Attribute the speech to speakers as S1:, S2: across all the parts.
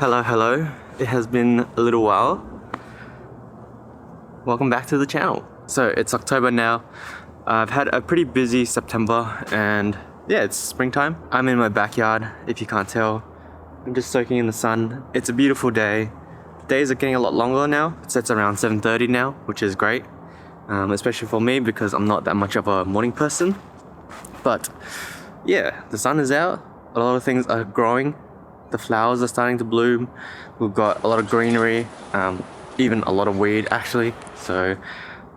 S1: Hello. It has been a little while. Welcome back to the channel. So it's October now. I've had a pretty busy September and yeah, it's springtime. I'm in my backyard, if you can't tell. I'm just soaking in the sun. It's a beautiful day. Days are getting a lot longer now. It sets around 7:30 now, which is great. Especially for me because I'm not that much of a morning person. But yeah, the sun is out. A lot of things are growing. The flowers are starting to bloom. We've got a lot of greenery, even a lot of weed actually. So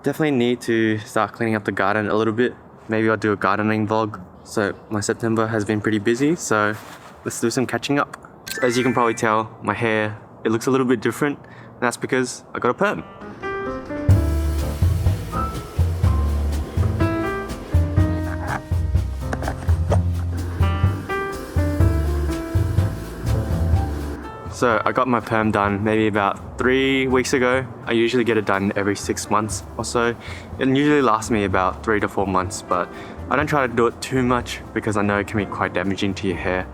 S1: definitely need to start cleaning up the garden a little bit. Maybe I'll do a gardening vlog. So my September has been pretty busy, so let's do some catching up. So as you can probably tell, my hair, it looks a little bit different. And that's because I got a perm. So I got my perm done maybe about 3 weeks ago. I usually get it done every 6 months or so. It usually lasts me about 3 to 4 months, but I don't try to do it too much because I know it can be quite damaging to your hair.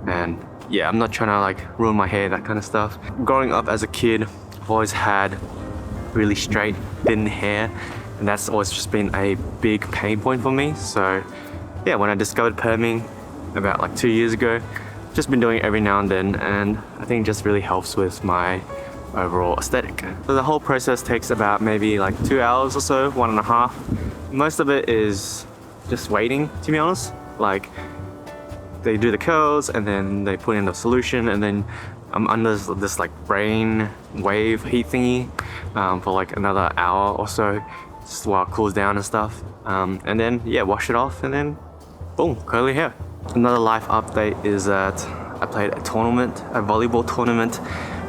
S1: And yeah, I'm not trying to like ruin my hair, that kind of stuff. Growing up as a kid, I've always had really straight, thin hair, and that's always just been a big pain point for me. So yeah, when I discovered perming about like 2 years ago, just been doing it every now and then, and I think it just really helps with my overall aesthetic. So the whole process takes about maybe like 2 hours or so, 1.5. Most of it is just waiting, to be honest. Like they do the curls and then they put in the solution, and then I'm under this like brain wave heat thingy for like another hour or so, just while it cools down and stuff. And then yeah, wash it off and then boom, curly hair. Another life update is that I played a tournament, a volleyball tournament,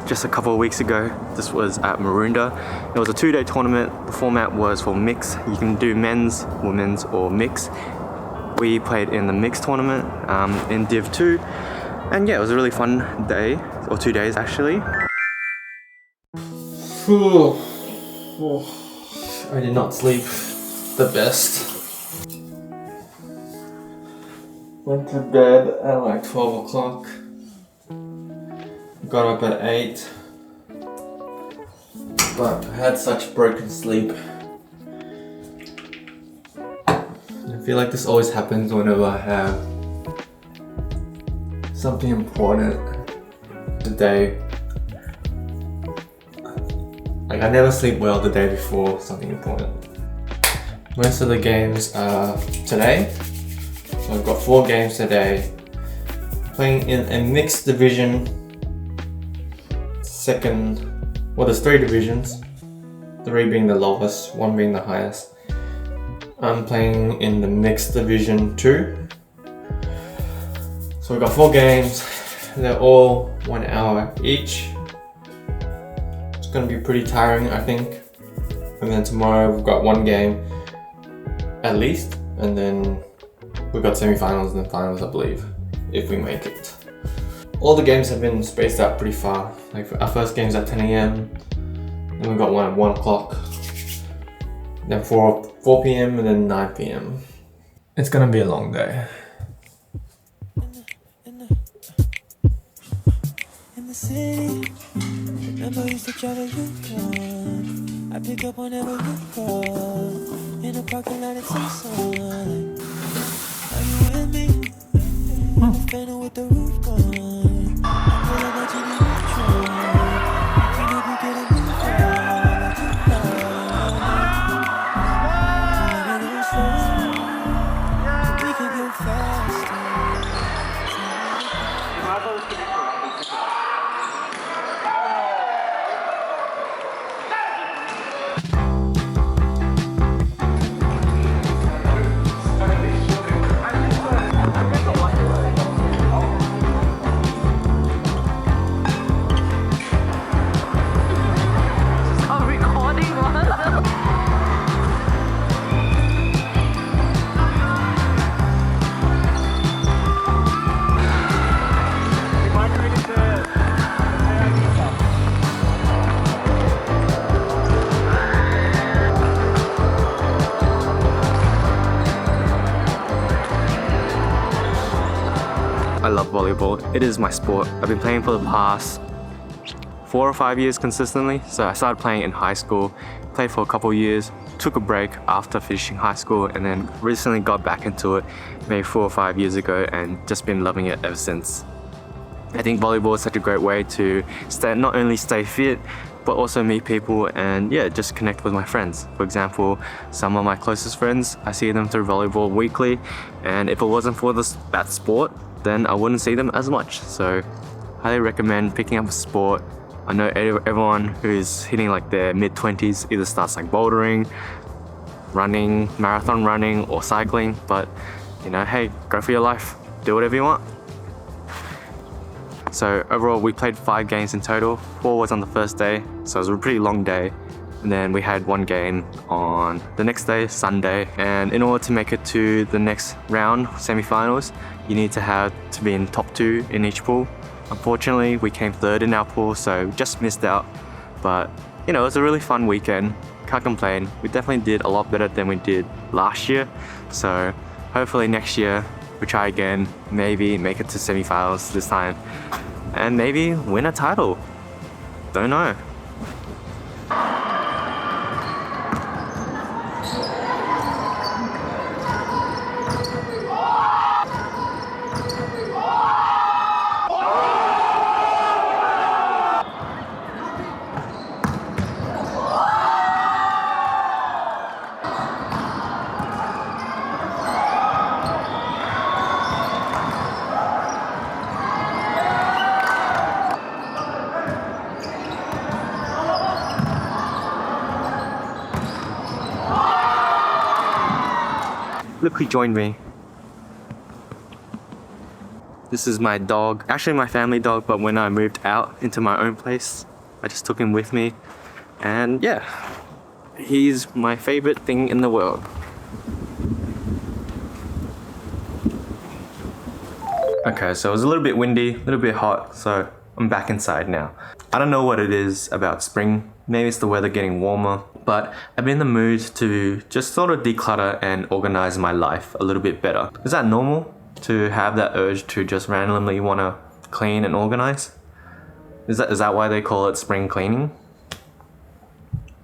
S1: just a couple of weeks ago. This was at Maroondah. It was a 2-day tournament. The format was for mix. You can do men's, women's, or mix. We played in the mixed tournament in Div 2. And yeah, it was a really fun day, or 2 days actually. I did not sleep the best. Went to bed at like 12 o'clock. Got up at 8. But I had such broken sleep. I feel like this always happens whenever I have something important the day. Like I never sleep well the day before something important. Most of the games are today. So I've got 4 games today. Playing in a mixed division. Well, there's 3 divisions. 3 being the lowest, 1 being the highest. I'm playing in the mixed division 2. So we've got 4 games. They're all 1 hour each. It's gonna be pretty tiring, I think. And then tomorrow we've got 1 game at least, and then we've got semi-finals and finals, I believe, if we make it. All the games have been spaced out pretty far. Like our first game's at 10 AM, then we've got one at 1 o'clock, then 4 PM, and then 9 PM. It's gonna be a long day. In the city, remember used to travel you come. I pick up whenever you call. In the parking lot, it's the sun. Are you with me? I'm a fan with the roof gone. I feel like I need control. Can you get a move on? We can go faster. I love volleyball. It is my sport. I've been playing for the past 4 or 5 years consistently. So I started playing in high school, played for a couple years, took a break after finishing high school, and then recently got back into it maybe 4 or 5 years ago and just been loving it ever since. I think volleyball is such a great way to not only stay fit, but also meet people and yeah, just connect with my friends. For example, some of my closest friends, I see them through volleyball weekly, and if it wasn't for that sport, then I wouldn't see them as much. So highly recommend picking up a sport. I know everyone who's hitting like their mid-20s either starts like bouldering, running, marathon running, or cycling, but you know, hey, go for your life, do whatever you want. So overall, we played 5 games in total. 4 was on the first day, so it was a pretty long day. And then we had 1 game on the next day, Sunday. And in order to make it to the next round, semi-finals, you need to be in top 2 in each pool. Unfortunately, we came 3rd in our pool, so just missed out. But you know, it was a really fun weekend. Can't complain. We definitely did a lot better than we did last year. So hopefully next year we try again, maybe make it to semi-finals this time, and maybe win a title. Don't know. Look who joined me. This is my dog. Actually my family dog, but when I moved out into my own place, I just took him with me. And yeah, he's my favorite thing in the world. Okay, so it was a little bit windy, a little bit hot, so I'm back inside now. I don't know what it is about spring. Maybe it's the weather getting warmer, but I've been in the mood to just sort of declutter and organize my life a little bit better. Is that normal to have that urge to just randomly want to clean and organize? Is that why they call it spring cleaning?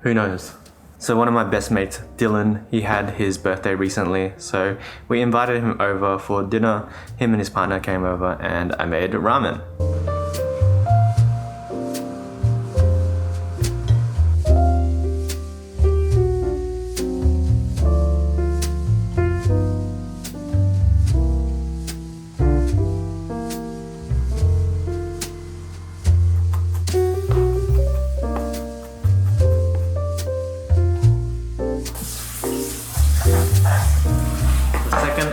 S1: Who knows? So one of my best mates, Dylan, he had his birthday recently, so we invited him over for dinner. Him and his partner came over and I made ramen.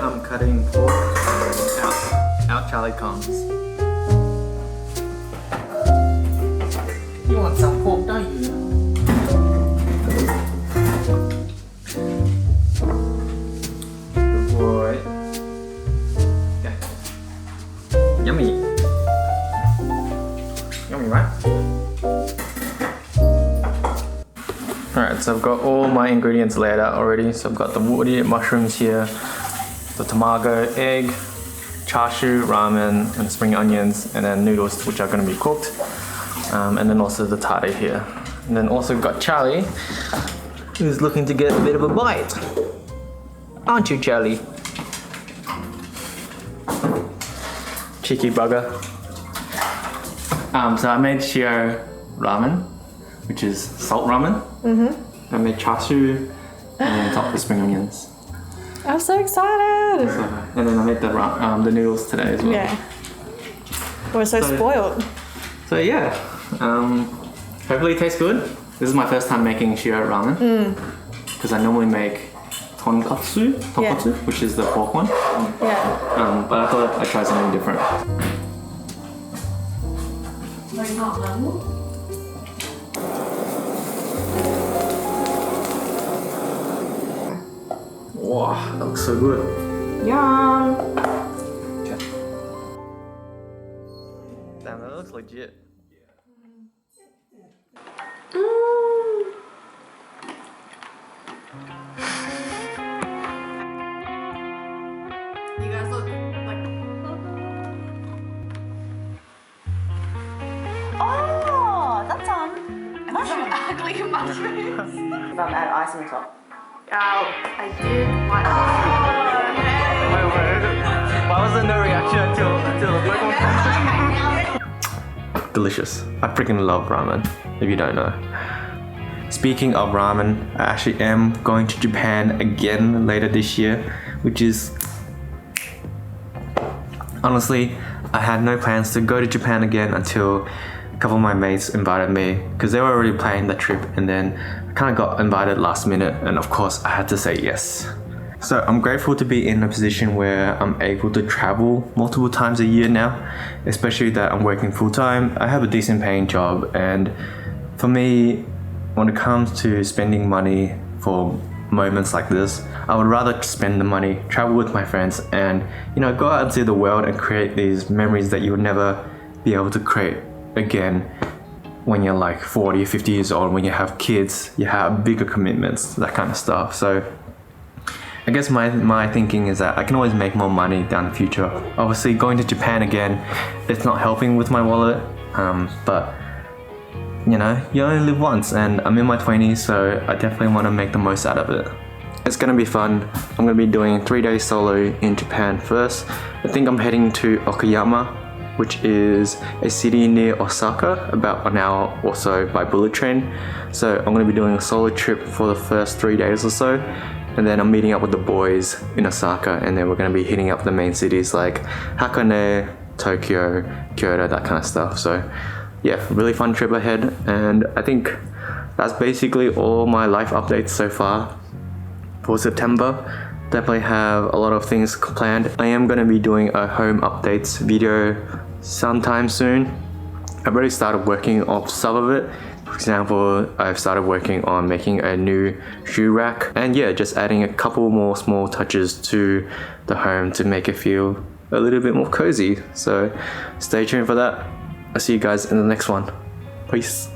S1: I'm cutting pork. Out Charlie comes. You want some pork, don't you? Good boy. Okay. Yummy. Yummy, right? Alright, so I've got all my ingredients laid out already. So I've got the woody mushrooms here, the tamago, egg, char siu, ramen, and spring onions, and then noodles, which are going to be cooked, and then also the tare here. And then also got Charlie, who's looking to get a bit of a bite. Aren't you, Charlie? Cheeky bugger. So I made shio ramen, which is salt ramen. I made char siu and topped with spring onions.
S2: I'm so excited!
S1: And then I made the noodles today as well.
S2: Yeah. We're so spoiled.
S1: So yeah, hopefully it tastes good. This is my first time making shio ramen. Because I normally make tonkotsu, which is the pork one.
S2: Yeah.
S1: But I thought I'd try something different. Wow, that looks so good.
S2: Yum!
S1: Okay. Damn, that looks legit.
S2: You guys look like... Oh, mushrooms.
S3: Ugly mushrooms.
S2: Add ice on the top.
S3: I did like
S1: Wait. Why was there no reaction until the Delicious. I freaking love ramen, if you don't know. Speaking of ramen, I actually am going to Japan again later this year, which is... Honestly, I had no plans to go to Japan again until a couple of my mates invited me, because they were already planning the trip, and then I kind of got invited last minute, and of course I had to say yes. So I'm grateful to be in a position where I'm able to travel multiple times a year now, especially that I'm working full time. I have a decent paying job, and for me, when it comes to spending money for moments like this, I would rather spend the money, travel with my friends, and go out and see the world and create these memories that you would never be able to create again when you're like 40 or 50 years old, when you have kids, you have bigger commitments, that kind of stuff. So I guess my thinking is that I can always make more money down the future. Obviously going to Japan again, it's not helping with my wallet, but you only live once, and I'm in my 20s, so I definitely want to make the most out of it. It's gonna be fun. I'm gonna be doing 3 days solo in Japan first. I think I'm heading to Okayama, which is a city near Osaka, about an hour or so by bullet train. So I'm gonna be doing a solo trip for the first 3 days or so, and then I'm meeting up with the boys in Osaka, and then we're gonna be hitting up the main cities like Hakone, Tokyo, Kyoto, that kind of stuff. So yeah, really fun trip ahead, and I think that's basically all my life updates so far for September. Definitely have a lot of things planned. I am going to be doing a home updates video sometime soon. I've already started working off some of it. For example, I've started working on making a new shoe rack, and yeah, just adding a couple more small touches to the home to make it feel a little bit more cozy. So stay tuned for that. I'll see you guys in the next one. Peace.